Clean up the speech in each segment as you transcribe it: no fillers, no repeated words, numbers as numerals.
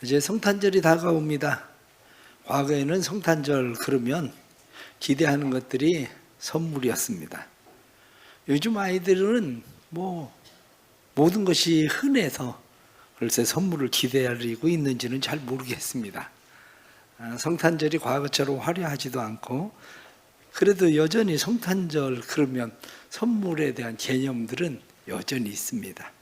이제 성탄절이 다가옵니다. 과거에는 성탄절 그러면 기대하는 것들이 선물이었습니다. 요즘 아이들은 모든 것이 흔해서 글쎄 선물을 기대하고 있는지는 잘 모르겠습니다. 성탄절이 과거처럼 화려하지도 않고 그래도 여전히 성탄절 그러면 선물에 대한 개념들은 여전히 있습니다.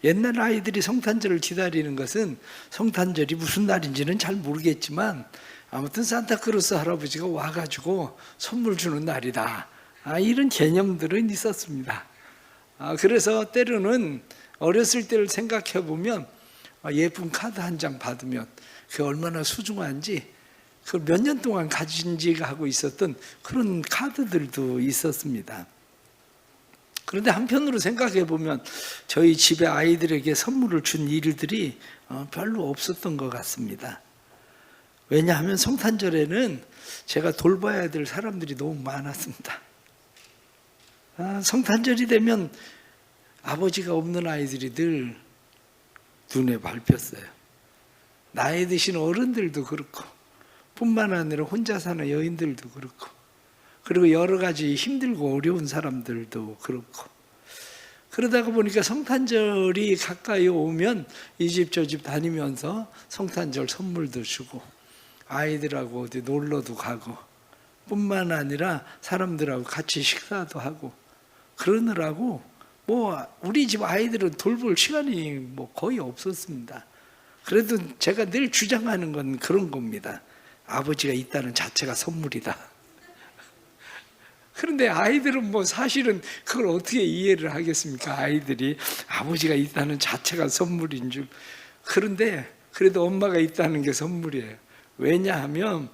옛날 아이들이 성탄절을 기다리는 것은 성탄절이 무슨 날인지는 잘 모르겠지만 아무튼 산타크로스 할아버지가 와가지고 선물 주는 날이다, 이런 개념들은 있었습니다. 그래서 때로는 어렸을 때를 생각해 보면 예쁜 카드 한 장 받으면 그게 얼마나 소중한지 그걸 몇 년 동안 가진지하고 있었던 그런 카드들도 있었습니다. 그런데 한편으로 생각해 보면 저희 집에 아이들에게 선물을 준 일들이 별로 없었던 것 같습니다. 왜냐하면 성탄절에는 제가 돌봐야 될 사람들이 너무 많았습니다. 성탄절이 되면 아버지가 없는 아이들이 늘 눈에 밟혔어요. 나이 드신 어른들도 그렇고 뿐만 아니라 혼자 사는 여인들도 그렇고 그리고 여러 가지 힘들고 어려운 사람들도 그렇고 그러다가 보니까 성탄절이 가까이 오면 이 집 저 집 다니면서 성탄절 선물도 주고 아이들하고 어디 놀러도 가고 뿐만 아니라 사람들하고 같이 식사도 하고 그러느라고 우리 집 아이들은 돌볼 시간이 거의 없었습니다. 그래도 제가 늘 주장하는 건 그런 겁니다. 아버지가 있다는 자체가 선물이다. 그런데 아이들은 사실은 그걸 어떻게 이해를 하겠습니까? 아이들이 아버지가 있다는 자체가 선물인 줄. 그런데 그래도 엄마가 있다는 게 선물이에요. 왜냐하면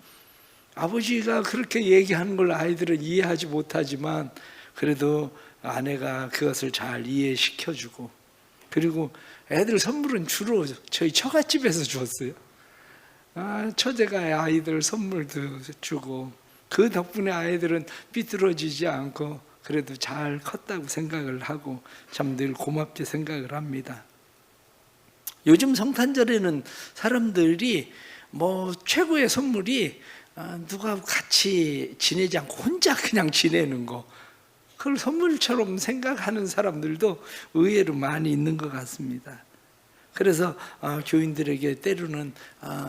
아버지가 그렇게 얘기하는 걸 아이들은 이해하지 못하지만 그래도 아내가 그것을 잘 이해시켜주고 그리고 애들 선물은 주로 저희 처갓집에서 주었어요. 처제가 아이들 선물도 주고 그 덕분에 아이들은 삐뚤어지지 않고 그래도 잘 컸다고 생각을 하고 참 늘 고맙게 생각을 합니다. 요즘 성탄절에는 사람들이 최고의 선물이 누가 같이 지내지 않고 혼자 그냥 지내는 거, 그걸 선물처럼 생각하는 사람들도 의외로 많이 있는 것 같습니다. 그래서 교인들에게 때로는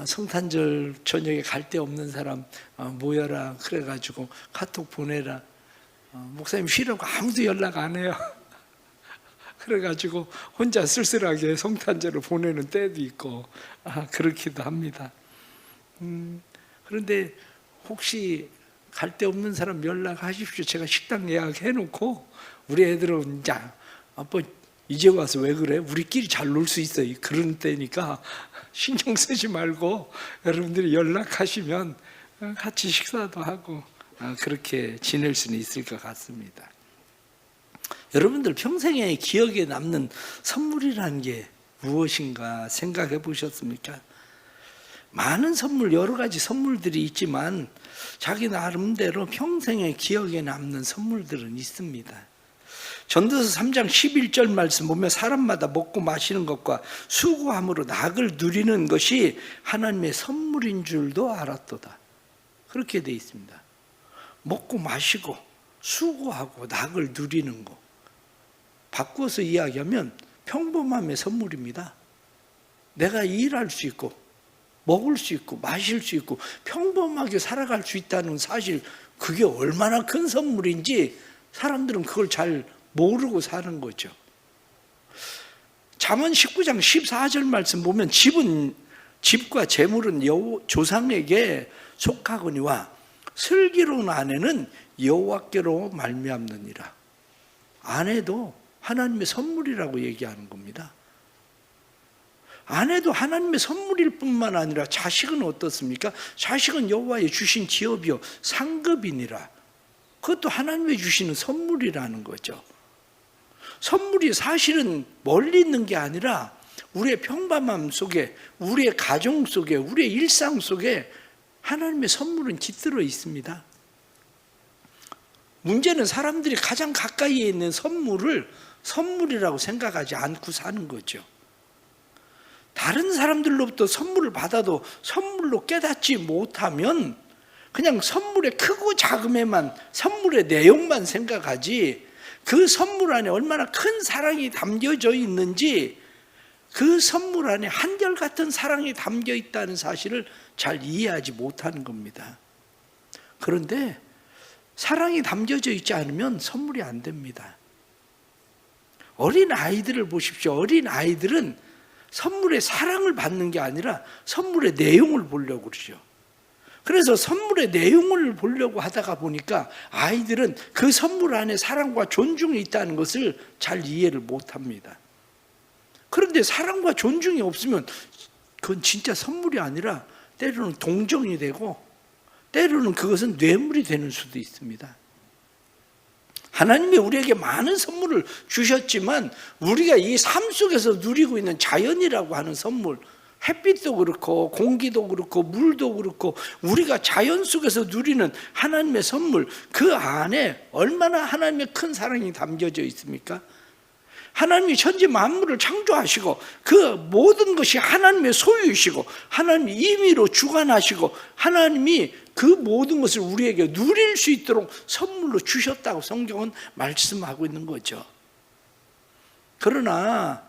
성탄절 저녁에 갈 데 없는 사람 모여라 그래가지고 카톡 보내라. 목사님 쉬라고 아무도 연락 안 해요. 그래가지고 혼자 쓸쓸하게 성탄절을 보내는 때도 있고 그렇기도 합니다. 그런데 혹시 갈 데 없는 사람 연락하십시오. 제가 식당 예약해놓고 우리 애들은 이제 아빠 이제 와서 왜 그래? 우리끼리 잘 놀 수 있어요. 그런 때니까 신경 쓰지 말고 여러분들이 연락하시면 같이 식사도 하고 그렇게 지낼 수는 있을 것 같습니다. 여러분들 평생에 기억에 남는 선물이라는 게 무엇인가 생각해 보셨습니까? 많은 선물, 여러 가지 선물들이 있지만 자기 나름대로 평생에 기억에 남는 선물들은 있습니다. 전도서 3장 11절 말씀 보면 사람마다 먹고 마시는 것과 수고함으로 낙을 누리는 것이 하나님의 선물인 줄도 알았도다. 그렇게 되어 있습니다. 먹고 마시고 수고하고 낙을 누리는 것, 바꿔서 이야기하면 평범함의 선물입니다. 내가 일할 수 있고 먹을 수 있고 마실 수 있고 평범하게 살아갈 수 있다는 사실, 그게 얼마나 큰 선물인지 사람들은 그걸 잘 모르고 사는 거죠. 잠언 19장 14절 말씀 보면 집과 재물은 조상에게 속하거니와 슬기로운 아내는 여호와께로 말미암느니라. 아내도 하나님의 선물이라고 얘기하는 겁니다. 아내도 하나님의 선물일 뿐만 아니라 자식은 어떻습니까? 자식은 여호와의 주신 기업이요 상급이니라. 그것도 하나님의 주시는 선물이라는 거죠. 선물이 사실은 멀리 있는 게 아니라 우리의 평범함 속에, 우리의 가정 속에, 우리의 일상 속에 하나님의 선물은 깃들어 있습니다. 문제는 사람들이 가장 가까이에 있는 선물을 선물이라고 생각하지 않고 사는 거죠. 다른 사람들로부터 선물을 받아도 선물로 깨닫지 못하면 그냥 선물의 크고 작음에만, 선물의 내용만 생각하지, 그 선물 안에 얼마나 큰 사랑이 담겨져 있는지, 그 선물 안에 한결같은 사랑이 담겨 있다는 사실을 잘 이해하지 못하는 겁니다. 그런데 사랑이 담겨져 있지 않으면 선물이 안 됩니다. 어린 아이들을 보십시오. 어린 아이들은 선물의 사랑을 받는 게 아니라 선물의 내용을 보려고 그러죠. 그래서 선물의 내용을 보려고 하다가 보니까 아이들은 그 선물 안에 사랑과 존중이 있다는 것을 잘 이해를 못합니다. 그런데 사랑과 존중이 없으면 그건 진짜 선물이 아니라 때로는 동정이 되고 때로는 그것은 뇌물이 되는 수도 있습니다. 하나님이 우리에게 많은 선물을 주셨지만 우리가 이 삶 속에서 누리고 있는 자연이라고 하는 선물, 햇빛도 그렇고 공기도 그렇고 물도 그렇고 우리가 자연 속에서 누리는 하나님의 선물, 그 안에 얼마나 하나님의 큰 사랑이 담겨져 있습니까? 하나님이 천지 만물을 창조하시고 그 모든 것이 하나님의 소유이시고 하나님이 임의로 주관하시고 하나님이 그 모든 것을 우리에게 누릴 수 있도록 선물로 주셨다고 성경은 말씀하고 있는 거죠. 그러나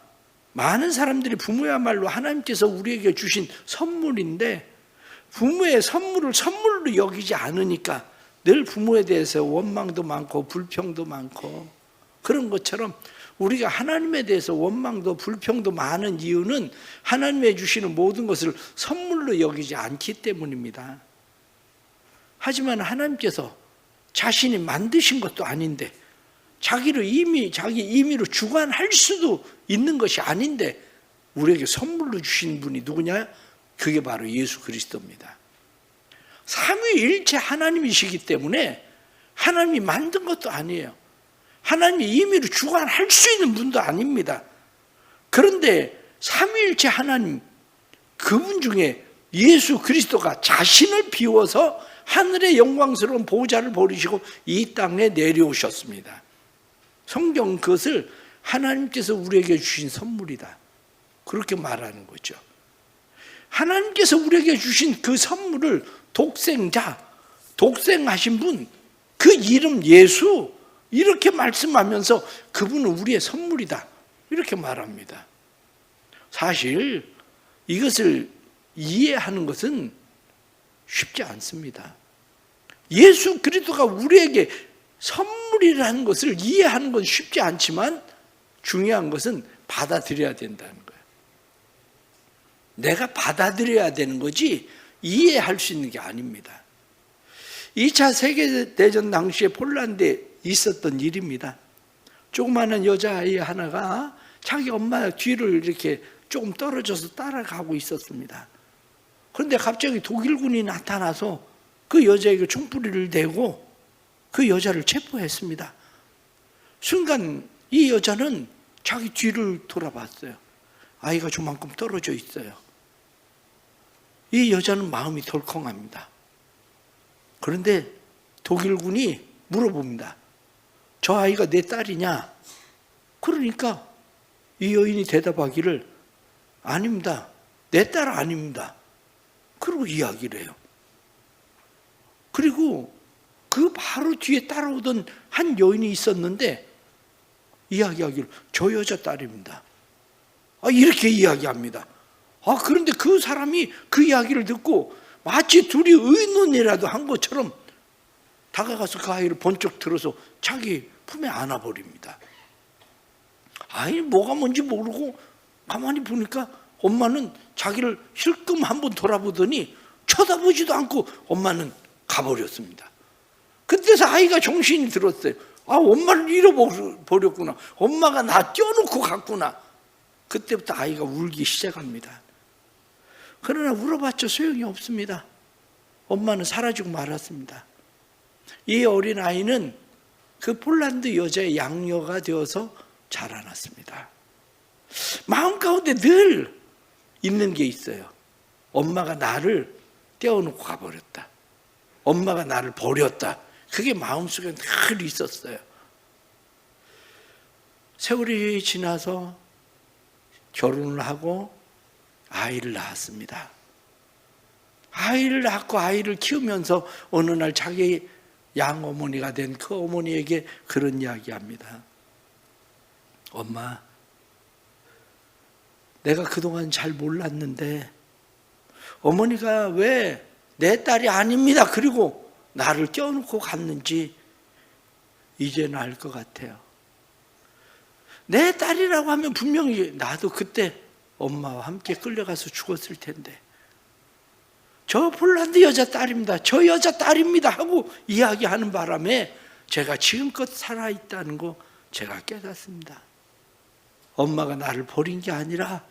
많은 사람들이 부모야말로 하나님께서 우리에게 주신 선물인데 부모의 선물을 선물로 여기지 않으니까 늘 부모에 대해서 원망도 많고 불평도 많고, 그런 것처럼 우리가 하나님에 대해서 원망도 불평도 많은 이유는 하나님이 주시는 모든 것을 선물로 여기지 않기 때문입니다. 하지만 하나님께서 자신이 만드신 것도 아닌데 자기를 자기 임의로 주관할 수도 있는 것이 아닌데 우리에게 선물로 주신 분이 누구냐? 그게 바로 예수 그리스도입니다. 삼위일체 하나님이시기 때문에 하나님이 만든 것도 아니에요. 하나님이 임의로 주관할 수 있는 분도 아닙니다. 그런데 삼위일체 하나님, 그분 중에 예수 그리스도가 자신을 비워서 하늘의 영광스러운 보좌를 버리시고 이 땅에 내려오셨습니다. 성경 그것을 하나님께서 우리에게 주신 선물이다, 그렇게 말하는 거죠. 하나님께서 우리에게 주신 그 선물을 독생하신 분, 그 이름 예수, 이렇게 말씀하면서 그분은 우리의 선물이다, 이렇게 말합니다. 사실 이것을 이해하는 것은 쉽지 않습니다. 예수 그리스도가 우리에게 선물이라는 것을 이해하는 건 쉽지 않지만 중요한 것은 받아들여야 된다는 거예요. 내가 받아들여야 되는 거지 이해할 수 있는 게 아닙니다. 2차 세계대전 당시에 폴란드에 있었던 일입니다. 조그마한 여자아이 하나가 자기 엄마 뒤를 이렇게 조금 떨어져서 따라가고 있었습니다. 그런데 갑자기 독일군이 나타나서 그 여자에게 총부리를 대고 그 여자를 체포했습니다. 순간 이 여자는 자기 뒤를 돌아봤어요. 아이가 저만큼 떨어져 있어요. 이 여자는 마음이 덜컹합니다. 그런데 독일군이 물어봅니다. 저 아이가 내 딸이냐? 그러니까 이 여인이 대답하기를 아닙니다. 내 딸 아닙니다. 그러고 이야기를 해요. 그리고 그 바로 뒤에 따라오던 한 여인이 있었는데 이야기하기를 저 여자 딸입니다. 이렇게 이야기합니다. 그런데 그 사람이 그 이야기를 듣고 마치 둘이 의논이라도 한 것처럼 다가가서 그 아이를 번쩍 들어서 자기 품에 안아버립니다. 아이 뭐가 뭔지 모르고 가만히 보니까 엄마는 자기를 힐끔 한번 돌아보더니 쳐다보지도 않고 엄마는 가버렸습니다. 그때서 아이가 정신이 들었어요. 엄마를 잃어버렸구나. 엄마가 나 떼어놓고 갔구나. 그때부터 아이가 울기 시작합니다. 그러나 울어봤자 소용이 없습니다. 엄마는 사라지고 말았습니다. 이 어린 아이는 그 폴란드 여자의 양녀가 되어서 자라났습니다. 마음 가운데 늘 있는 게 있어요. 엄마가 나를 떼어놓고 가버렸다. 엄마가 나를 버렸다. 그게 마음속에 늘 있었어요. 세월이 지나서 결혼을 하고 아이를 낳았습니다. 아이를 낳고 아이를 키우면서 어느 날 자기 양어머니가 된 그 어머니에게 그런 이야기합니다. 엄마, 내가 그동안 잘 몰랐는데 어머니가 왜 내 딸이 아닙니다 그리고 나를 껴놓고 갔는지 이제는 알 것 같아요. 내 딸이라고 하면 분명히 나도 그때 엄마와 함께 끌려가서 죽었을 텐데, 저 폴란드 여자 딸입니다, 저 여자 딸입니다 하고 이야기하는 바람에 제가 지금껏 살아있다는 거 제가 깨닫습니다. 엄마가 나를 버린 게 아니라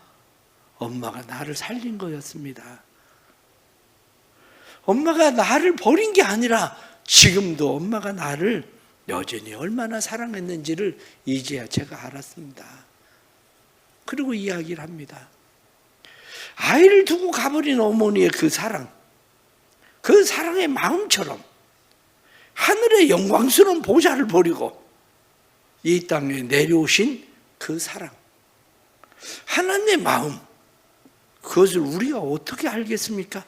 엄마가 나를 살린 거였습니다. 엄마가 나를 버린 게 아니라 지금도 엄마가 나를 여전히 얼마나 사랑했는지를 이제야 제가 알았습니다. 그리고 이야기를 합니다. 아이를 두고 가버린 어머니의 그 사랑, 그 사랑의 마음처럼 하늘의 영광스러운 보좌를 버리고 이 땅에 내려오신 그 사랑, 하나님의 마음, 그것을 우리가 어떻게 알겠습니까?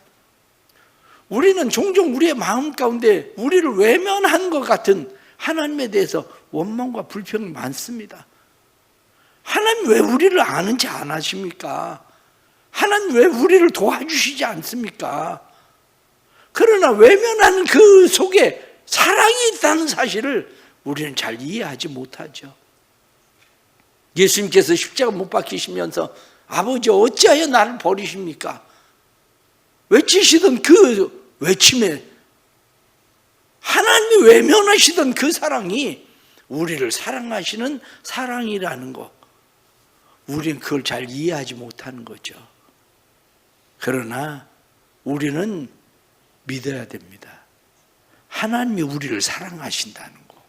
우리는 종종 우리의 마음 가운데 우리를 외면한 것 같은 하나님에 대해서 원망과 불평이 많습니다. 하나님 왜 우리를 아는지 안 아십니까? 하나님 왜 우리를 도와주시지 않습니까? 그러나 외면하는 그 속에 사랑이 있다는 사실을 우리는 잘 이해하지 못하죠. 예수님께서 십자가 못 박히시면서 아버지 어찌하여 나를 버리십니까? 외치시던 그 외침에 하나님이 외면하시던 그 사랑이 우리를 사랑하시는 사랑이라는 것, 우리는 그걸 잘 이해하지 못하는 거죠. 그러나 우리는 믿어야 됩니다. 하나님이 우리를 사랑하신다는 거,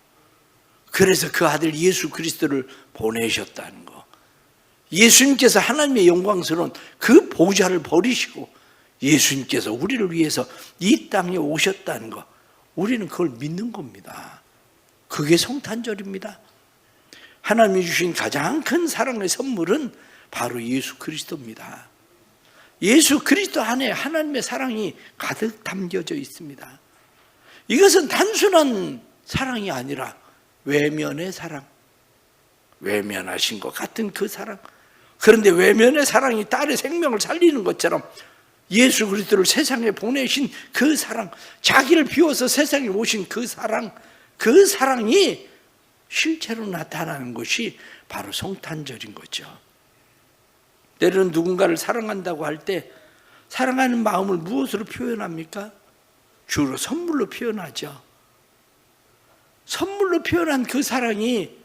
그래서 그 아들 예수 그리스도를 보내셨다는 거, 예수님께서 하나님의 영광스러운 그 보좌를 버리시고 예수님께서 우리를 위해서 이 땅에 오셨다는 거, 우리는 그걸 믿는 겁니다. 그게 성탄절입니다. 하나님이 주신 가장 큰 사랑의 선물은 바로 예수 그리스도입니다. 예수 그리스도 안에 하나님의 사랑이 가득 담겨져 있습니다. 이것은 단순한 사랑이 아니라 외면의 사랑, 외면하신 것 같은 그 사랑. 그런데 외면의 사랑이 딸의 생명을 살리는 것처럼 예수 그리스도를 세상에 보내신 그 사랑, 자기를 비워서 세상에 오신 그 사랑, 그 사랑이 실체로 나타나는 것이 바로 성탄절인 거죠. 때로는 누군가를 사랑한다고 할 때 사랑하는 마음을 무엇으로 표현합니까? 주로 선물로 표현하죠. 선물로 표현한 그 사랑이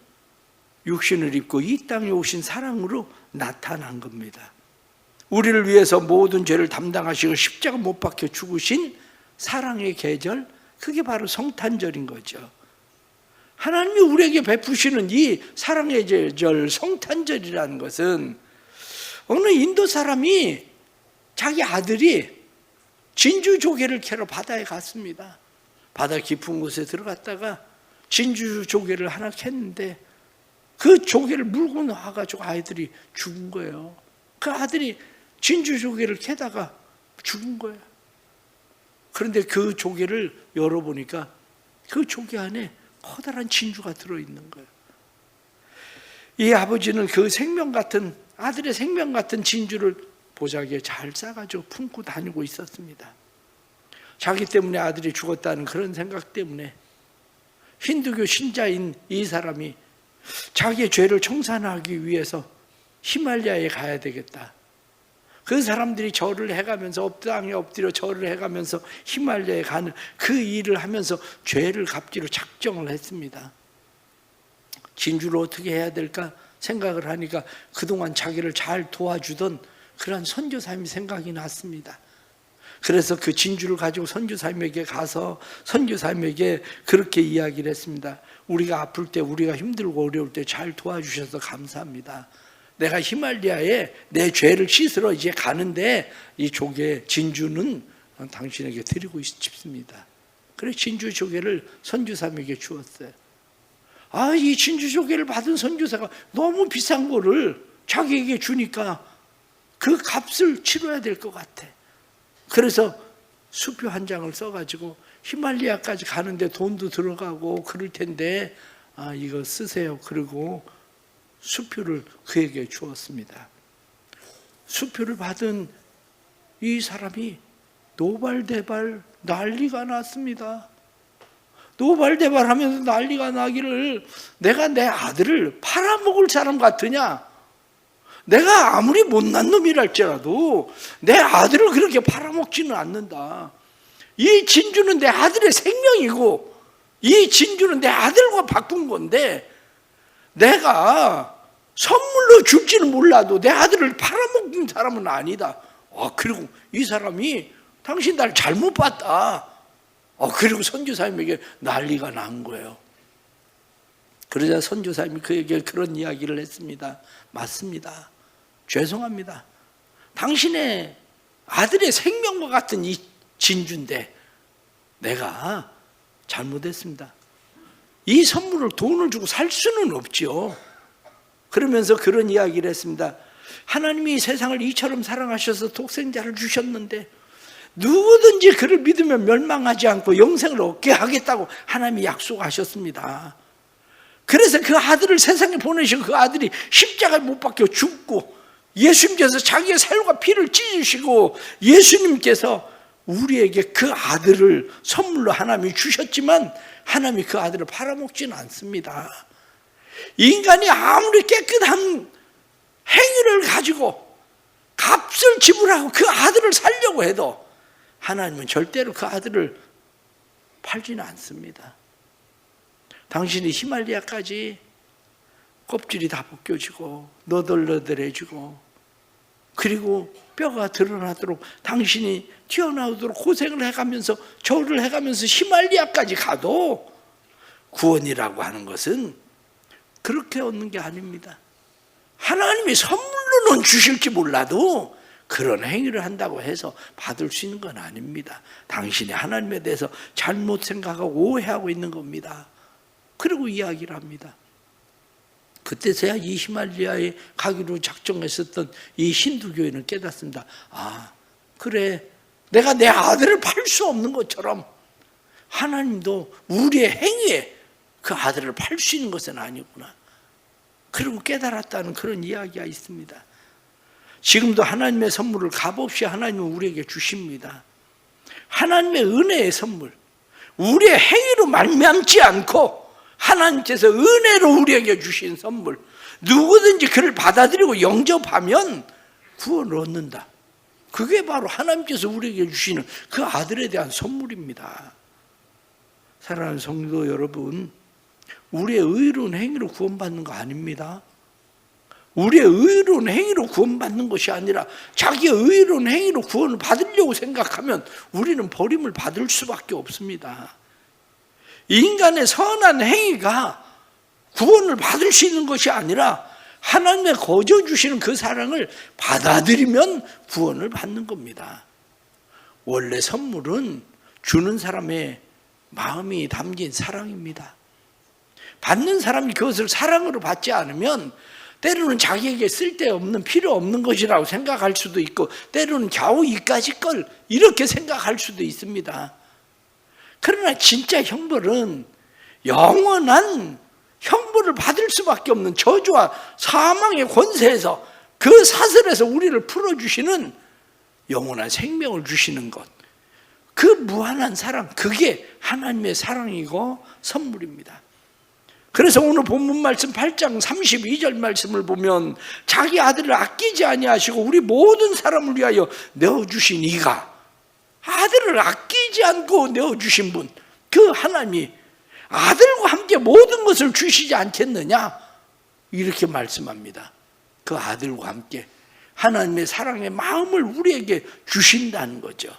육신을 입고 이 땅에 오신 사랑으로 나타난 겁니다. 우리를 위해서 모든 죄를 담당하시고 십자가 못 박혀 죽으신 사랑의 계절, 그게 바로 성탄절인 거죠. 하나님이 우리에게 베푸시는 이 사랑의 계절 성탄절이라는 것은 어느 인도 사람이 자기 아들이 진주 조개를 캐러 바다에 갔습니다. 바다 깊은 곳에 들어갔다가 진주 조개를 하나 캤는데 그 조개를 물고 나와가지고 아이들이 죽은 거예요. 그 아들이 진주 조개를 캐다가 죽은 거예요. 그런데 그 조개를 열어보니까 그 조개 안에 커다란 진주가 들어있는 거예요. 이 아버지는 그 생명 같은, 아들의 생명 같은 진주를 보자기에 잘 싸가지고 품고 다니고 있었습니다. 자기 때문에 아들이 죽었다는 그런 생각 때문에 힌두교 신자인 이 사람이 자기의 죄를 청산하기 위해서 히말라야에 가야 되겠다. 그 사람들이 절을 해가면서 땅에 엎드려 절을 해가면서 히말라야에 가는 그 일을 하면서 죄를 갚기로 작정을 했습니다. 진주를 어떻게 해야 될까 생각을 하니까 그동안 자기를 잘 도와주던 그런 선교사님이 생각이 났습니다. 그래서 그 진주를 가지고 선교사님에게 가서 선교사님에게 그렇게 이야기를 했습니다. 우리가 아플 때, 우리가 힘들고 어려울 때 잘 도와주셔서 감사합니다. 내가 히말라야에 내 죄를 씻으러 이제 가는데 이 조개 진주는 당신에게 드리고 싶습니다. 그래서 진주 조개를 선교사님에게 주었어요. 이 진주 조개를 받은 선교사가 너무 비싼 거를 자기에게 주니까 그 값을 치러야 될 것 같아. 그래서 수표 한 장을 써가지고 히말리아까지 가는데 돈도 들어가고 그럴 텐데 이거 쓰세요. 그리고 수표를 그에게 주었습니다. 수표를 받은 이 사람이 노발대발 난리가 났습니다. 노발대발하면서 난리가 나기를, 내가 내 아들을 팔아먹을 사람 같으냐? 내가 아무리 못난 놈이랄지라도 내 아들을 그렇게 팔아먹지는 않는다. 이 진주는 내 아들의 생명이고 이 진주는 내 아들과 바꾼 건데 내가 선물로 줄지는 몰라도 내 아들을 팔아먹는 사람은 아니다. 그리고 이 사람이 당신 날 잘못 봤다. 그리고 선교사님에게 난리가 난 거예요. 그러자 선교사님이 그에게 그런 이야기를 했습니다. 맞습니다. 죄송합니다. 당신의 아들의 생명과 같은 이 진주인데 내가 잘못했습니다. 이 선물을 돈을 주고 살 수는 없죠. 그러면서 그런 이야기를 했습니다. 하나님이 세상을 이처럼 사랑하셔서 독생자를 주셨는데 누구든지 그를 믿으면 멸망하지 않고 영생을 얻게 하겠다고 하나님이 약속하셨습니다. 그래서 그 아들을 세상에 보내시고 그 아들이 십자가에 못 박혀 죽고 예수님께서 자기의 살과 피를 찢으시고 예수님께서 우리에게 그 아들을 선물로 하나님이 주셨지만 하나님이 그 아들을 팔아먹지는 않습니다. 인간이 아무리 깨끗한 행위를 가지고 값을 지불하고 그 아들을 살려고 해도 하나님은 절대로 그 아들을 팔지는 않습니다. 당신이 히말리아까지 껍질이 다 벗겨지고 너덜너덜해지고 그리고 뼈가 드러나도록 당신이 튀어나오도록 고생을 해가면서 절을 해가면서 히말리아까지 가도 구원이라고 하는 것은 그렇게 얻는 게 아닙니다. 하나님이 선물로는 주실지 몰라도 그런 행위를 한다고 해서 받을 수 있는 건 아닙니다. 당신이 하나님에 대해서 잘못 생각하고 오해하고 있는 겁니다. 그리고 이야기를 합니다. 그때서야 이 히말리아에 가기로 작정했었던 이 힌두교인은 깨닫습니다. 그래, 내가 내 아들을 팔 수 없는 것처럼 하나님도 우리의 행위에 그 아들을 팔 수 있는 것은 아니구나. 그리고 깨달았다는 그런 이야기가 있습니다. 지금도 하나님의 선물을 값없이 하나님은 우리에게 주십니다. 하나님의 은혜의 선물, 우리의 행위로 말미암지 않고 하나님께서 은혜로 우리에게 주신 선물, 누구든지 그를 받아들이고 영접하면 구원을 얻는다. 그게 바로 하나님께서 우리에게 주시는 그 아들에 대한 선물입니다. 사랑하는 성도 여러분, 우리의 의로운 행위로 구원받는 거 아닙니다. 우리의 의로운 행위로 구원받는 것이 아니라 자기의 의로운 행위로 구원을 받으려고 생각하면 우리는 버림을 받을 수밖에 없습니다. 인간의 선한 행위가 구원을 받을 수 있는 것이 아니라 하나님의 거저 주시는 그 사랑을 받아들이면 구원을 받는 겁니다. 원래 선물은 주는 사람의 마음이 담긴 사랑입니다. 받는 사람이 그것을 사랑으로 받지 않으면 때로는 자기에게 쓸데없는 필요 없는 것이라고 생각할 수도 있고 때로는 겨우 이까짓 걸 이렇게 생각할 수도 있습니다. 그러나 진짜 형벌은 영원한 형벌을 받을 수밖에 없는 저주와 사망의 권세에서 그 사슬에서 우리를 풀어주시는 영원한 생명을 주시는 것, 그 무한한 사랑, 그게 하나님의 사랑이고 선물입니다. 그래서 오늘 본문 말씀 8장 32절 말씀을 보면 자기 아들을 아끼지 아니하시고 우리 모든 사람을 위하여 내어주신 이가, 아들을 아끼지 않고 내어주신 분, 그 하나님이 아들과 함께 모든 것을 주시지 않겠느냐, 이렇게 말씀합니다. 그 아들과 함께 하나님의 사랑의 마음을 우리에게 주신다는 거죠.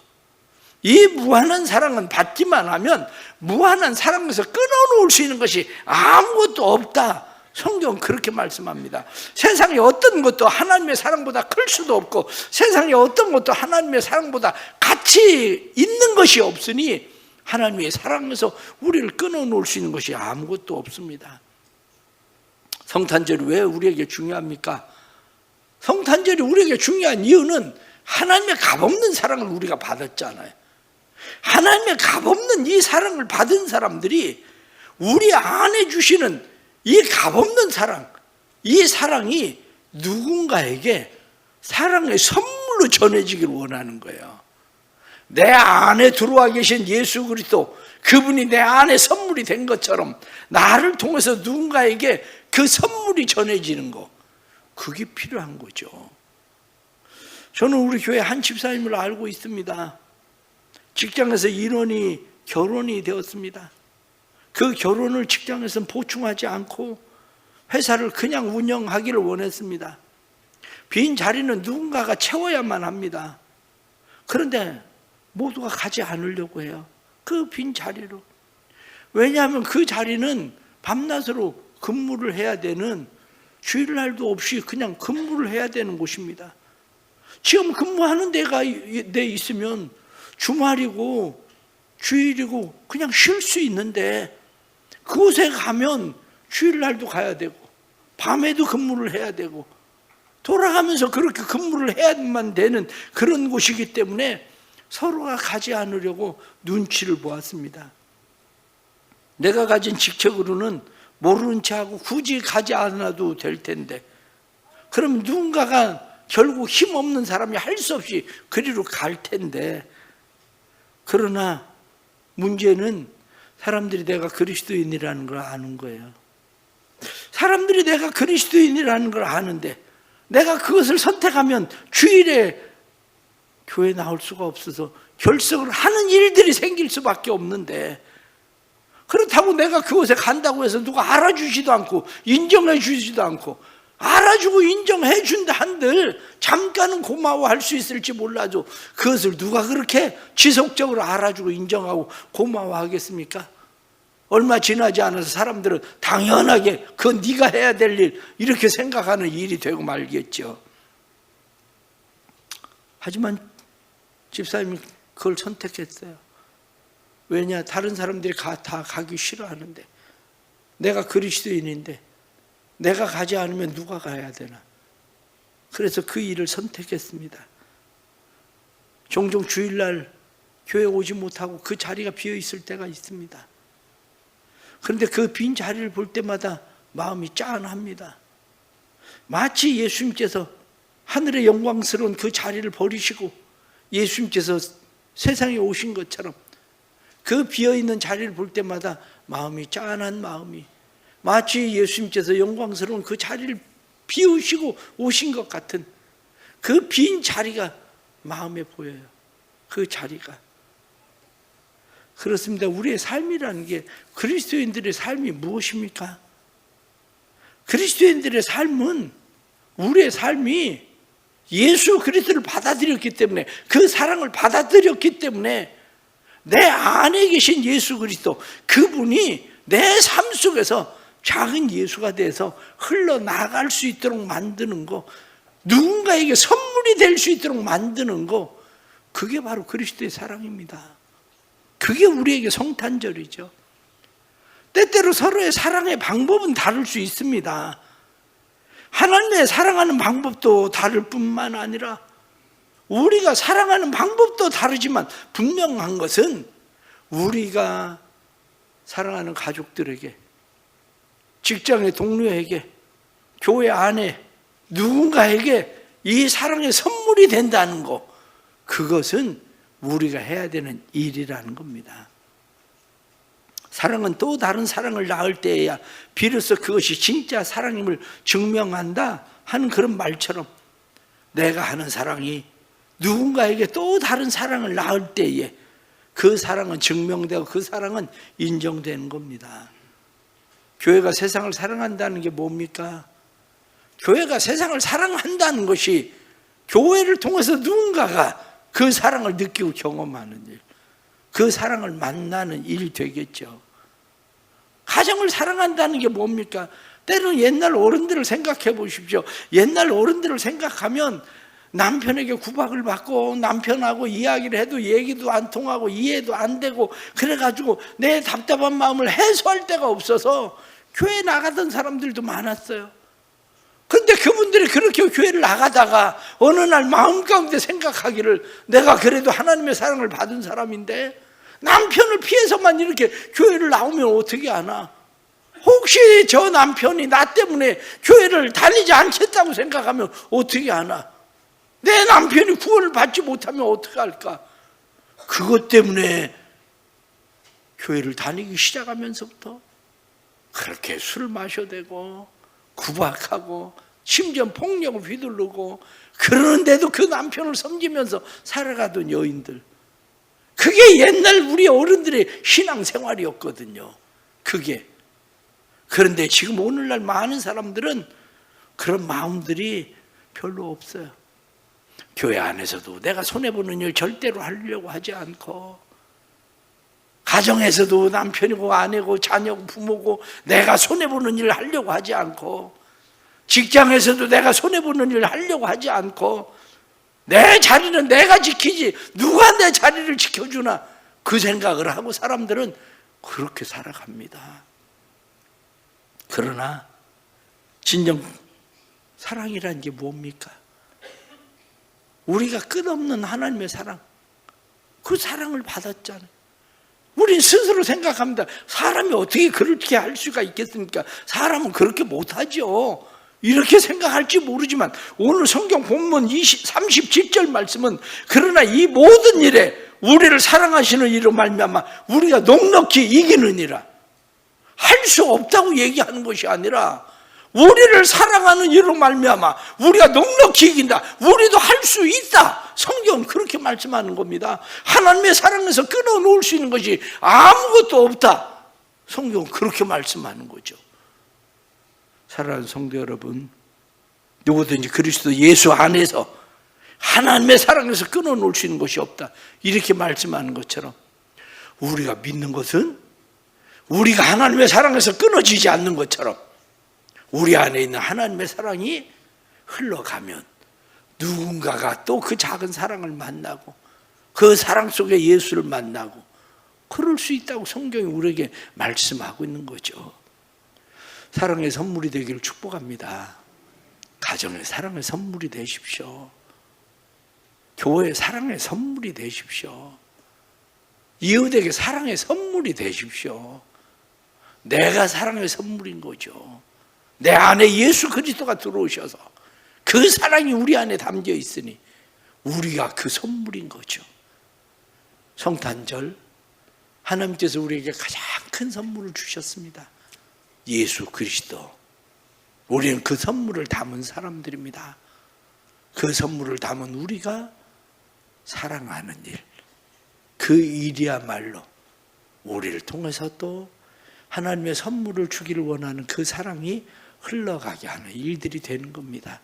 이 무한한 사랑은 받기만 하면 무한한 사랑에서 끊어놓을 수 있는 것이 아무것도 없다. 성경은 그렇게 말씀합니다. 세상에 어떤 것도 하나님의 사랑보다 클 수도 없고 세상에 어떤 것도 하나님의 사랑보다 가치 있는 것이 없으니 하나님의 사랑에서 우리를 끊어놓을 수 있는 것이 아무것도 없습니다. 성탄절이 왜 우리에게 중요합니까? 성탄절이 우리에게 중요한 이유는 하나님의 값없는 사랑을 우리가 받았잖아요. 하나님의 값없는 이 사랑을 받은 사람들이 우리 안에 주시는 이 값없는 사랑, 이 사랑이 누군가에게 사랑의 선물로 전해지길 원하는 거예요. 내 안에 들어와 계신 예수 그리스도, 그분이 내 안에 선물이 된 것처럼 나를 통해서 누군가에게 그 선물이 전해지는 거, 그게 필요한 거죠. 저는 우리 교회 한 집사님을 알고 있습니다. 직장에서 인원이 결혼이 되었습니다. 그 결혼을 직장에서는 보충하지 않고 회사를 그냥 운영하기를 원했습니다. 빈 자리는 누군가가 채워야만 합니다. 그런데 모두가 가지 않으려고 해요. 그 빈 자리로. 왜냐하면 그 자리는 밤낮으로 근무를 해야 되는, 주일날도 없이 그냥 근무를 해야 되는 곳입니다. 지금 근무하는 데가 있으면 주말이고 주일이고 그냥 쉴 수 있는데, 그곳에 가면 주일날도 가야 되고 밤에도 근무를 해야 되고 돌아가면서 그렇게 근무를 해야만 되는 그런 곳이기 때문에 서로가 가지 않으려고 눈치를 보았습니다. 내가 가진 직책으로는 모르는 체하고 굳이 가지 않아도 될 텐데, 그럼 누군가가 결국 힘없는 사람이 할 수 없이 그리로 갈 텐데, 그러나 문제는 사람들이 내가 그리스도인이라는 걸 아는 거예요. 사람들이 내가 그리스도인이라는 걸 아는데 내가 그것을 선택하면 주일에 교회 나올 수가 없어서 결석을 하는 일들이 생길 수밖에 없는데, 그렇다고 내가 그곳에 간다고 해서 누가 알아주지도 않고 인정해 주지도 않고, 알아주고 인정해 준다 한들 잠깐은 고마워할 수 있을지 몰라도 그것을 누가 그렇게 지속적으로 알아주고 인정하고 고마워하겠습니까? 얼마 지나지 않아서 사람들은 당연하게 그건 네가 해야 될 일, 이렇게 생각하는 일이 되고 말겠죠. 하지만 집사님이 그걸 선택했어요. 왜냐? 다른 사람들이 다 가기 싫어하는데, 내가 그리스도인인데 내가 가지 않으면 누가 가야 되나? 그래서 그 일을 선택했습니다. 종종 주일날 교회 오지 못하고 그 자리가 비어 있을 때가 있습니다. 그런데 그 빈 자리를 볼 때마다 마음이 짠합니다. 마치 예수님께서 하늘의 영광스러운 그 자리를 버리시고 예수님께서 세상에 오신 것처럼 그 비어있는 자리를 볼 때마다 마음이 짠한 마음이, 마치 예수님께서 영광스러운 그 자리를 비우시고 오신 것 같은 그 빈 자리가 마음에 보여요. 그 자리가. 그렇습니다. 우리의 삶이라는 게, 그리스도인들의 삶이 무엇입니까? 그리스도인들의 삶은, 우리의 삶이 예수 그리스도를 받아들였기 때문에, 그 사랑을 받아들였기 때문에 내 안에 계신 예수 그리스도, 그분이 내 삶 속에서 작은 예수가 돼서 흘러나갈 수 있도록 만드는 거, 누군가에게 선물이 될 수 있도록 만드는 거, 그게 바로 그리스도의 사랑입니다. 그게 우리에게 성탄절이죠. 때때로 서로의 사랑의 방법은 다를 수 있습니다. 하나님의 사랑하는 방법도 다를 뿐만 아니라 우리가 사랑하는 방법도 다르지만, 분명한 것은 우리가 사랑하는 가족들에게, 직장의 동료에게, 교회 안에 누군가에게 이 사랑의 선물이 된다는 것, 그것은 우리가 해야 되는 일이라는 겁니다. 사랑은 또 다른 사랑을 낳을 때에야 비로소 그것이 진짜 사랑임을 증명한다 하는 그런 말처럼, 내가 하는 사랑이 누군가에게 또 다른 사랑을 낳을 때에 그 사랑은 증명되고 그 사랑은 인정되는 겁니다. 교회가 세상을 사랑한다는 게 뭡니까? 교회가 세상을 사랑한다는 것이 교회를 통해서 누군가가 그 사랑을 느끼고 경험하는 일, 그 사랑을 만나는 일이 되겠죠. 가정을 사랑한다는 게 뭡니까? 때로는 옛날 어른들을 생각해 보십시오. 옛날 어른들을 생각하면 남편에게 구박을 받고 남편하고 이야기를 해도 얘기도 안 통하고 이해도 안 되고, 그래가지고 내 답답한 마음을 해소할 데가 없어서 교회 나가던 사람들도 많았어요. 그런데 그런데 그분들이 그렇게 교회를 나가다가 어느 날 마음 가운데 생각하기를, 내가 그래도 하나님의 사랑을 받은 사람인데 남편을 피해서만 이렇게 교회를 나오면 어떻게 하나? 혹시 저 남편이 나 때문에 교회를 다니지 않겠다고 생각하면 어떻게 하나? 내 남편이 구원을 받지 못하면 어떻게 할까? 그것 때문에 교회를 다니기 시작하면서부터 그렇게 술을 마셔대고 구박하고 심지어 폭력을 휘두르고, 그러는데도 그 남편을 섬기면서 살아가던 여인들, 그게 옛날 우리 어른들의 신앙생활이었거든요. 그게. 그런데 지금 오늘날 많은 사람들은 그런 마음들이 별로 없어요. 교회 안에서도 내가 손해보는 일 절대로 하려고 하지 않고, 가정에서도 남편이고 아내고 자녀고 부모고 내가 손해보는 일을 하려고 하지 않고, 직장에서도 내가 손해보는 일을 하려고 하지 않고, 내 자리는 내가 지키지 누가 내 자리를 지켜주나, 그 생각을 하고 사람들은 그렇게 살아갑니다. 그러나 진정 사랑이란 게 뭡니까? 우리가 끝없는 하나님의 사랑, 그 사랑을 받았잖아요. 우린 스스로 생각합니다. 사람이 어떻게 그렇게 할 수가 있겠습니까? 사람은 그렇게 못하죠. 이렇게 생각할지 모르지만 오늘 성경 본문 37절 말씀은, 그러나 이 모든 일에 우리를 사랑하시는 이로 말미암아 우리가 넉넉히 이기느니라. 할 수 없다고 얘기하는 것이 아니라 우리를 사랑하는 이로 말미암아 우리가 넉넉히 이긴다. 우리도 할 수 있다. 성경은 그렇게 말씀하는 겁니다. 하나님의 사랑에서 끊어놓을 수 있는 것이 아무것도 없다. 성경은 그렇게 말씀하는 거죠. 사랑하는 성도 여러분, 누구든지 그리스도 예수 안에서 하나님의 사랑에서 끊어놓을 수 있는 것이 없다, 이렇게 말씀하는 것처럼, 우리가 믿는 것은 우리가 하나님의 사랑에서 끊어지지 않는 것처럼 우리 안에 있는 하나님의 사랑이 흘러가면 누군가가 또 그 작은 사랑을 만나고 그 사랑 속에 예수를 만나고 그럴 수 있다고 성경이 우리에게 말씀하고 있는 거죠. 사랑의 선물이 되기를 축복합니다. 가정의 사랑의 선물이 되십시오. 교회의 사랑의 선물이 되십시오. 이웃에게 사랑의 선물이 되십시오. 내가 사랑의 선물인 거죠. 내 안에 예수 그리스도가 들어오셔서 그 사랑이 우리 안에 담겨 있으니 우리가 그 선물인 거죠. 성탄절, 하나님께서 우리에게 가장 큰 선물을 주셨습니다. 예수 그리스도. 우리는 그 선물을 담은 사람들입니다. 그 선물을 담은 우리가 사랑하는 일, 그 일이야말로 우리를 통해서 또 하나님의 선물을 주기를 원하는 그 사랑이 흘러가게 하는 일들이 되는 겁니다.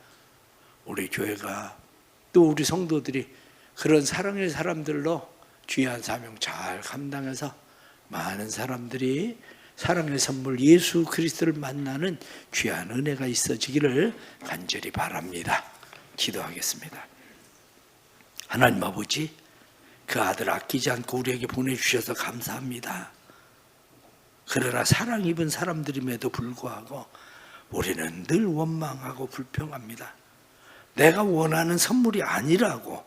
우리 교회가 또 우리 성도들이 그런 사랑의 사람들로 귀한 사명 잘 감당해서 많은 사람들이 사랑의 선물 예수 그리스도를 만나는 귀한 은혜가 있어지기를 간절히 바랍니다. 기도하겠습니다. 하나님 아버지, 그 아들 아끼지 않고 우리에게 보내주셔서 감사합니다. 그러나 사랑 입은 사람들임에도 불구하고 우리는 늘 원망하고 불평합니다. 내가 원하는 선물이 아니라고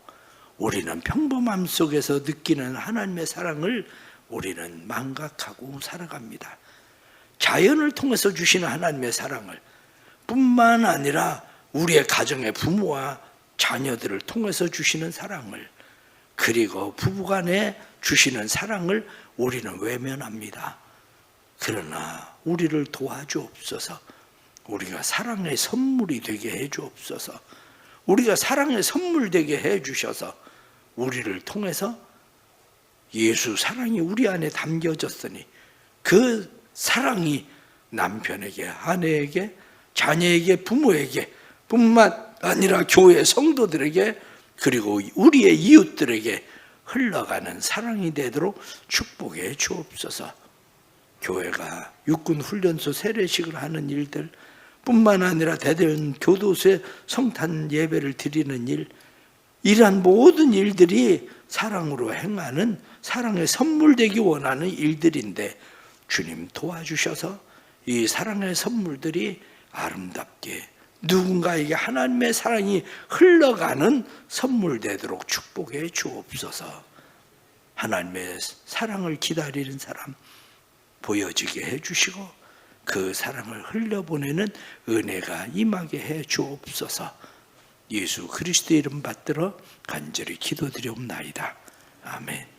우리는 평범함 속에서 느끼는 하나님의 사랑을 우리는 망각하고 살아갑니다. 자연을 통해서 주시는 하나님의 사랑을 뿐만 아니라 우리의 가정의 부모와 자녀들을 통해서 주시는 사랑을, 그리고 부부간에 주시는 사랑을 우리는 외면합니다. 그러나 우리를 도와주옵소서. 우리가 사랑의 선물이 되게 해주옵소서. 우리가 사랑의 선물 되게 해주셔서 우리를 통해서 예수 사랑이 우리 안에 담겨졌으니 그 사랑이 남편에게, 아내에게, 자녀에게, 부모에게 뿐만 아니라 교회 성도들에게, 그리고 우리의 이웃들에게 흘러가는 사랑이 되도록 축복해 주옵소서. 교회가 육군 훈련소 세례식을 하는 일들 뿐만 아니라 대대원 교도소에 성탄 예배를 드리는 일, 이러한 모든 일들이 사랑으로 행하는, 사랑의 선물 되기 원하는 일들인데 주님 도와주셔서 이 사랑의 선물들이 아름답게 누군가에게 하나님의 사랑이 흘러가는 선물 되도록 축복해 주옵소서. 하나님의 사랑을 기다리는 사람 보여지게 해주시고 그 사랑을 흘려보내는 은혜가 임하게 해 주옵소서. 예수 그리스도의 이름 받들어 간절히 기도드리옵나이다. 아멘.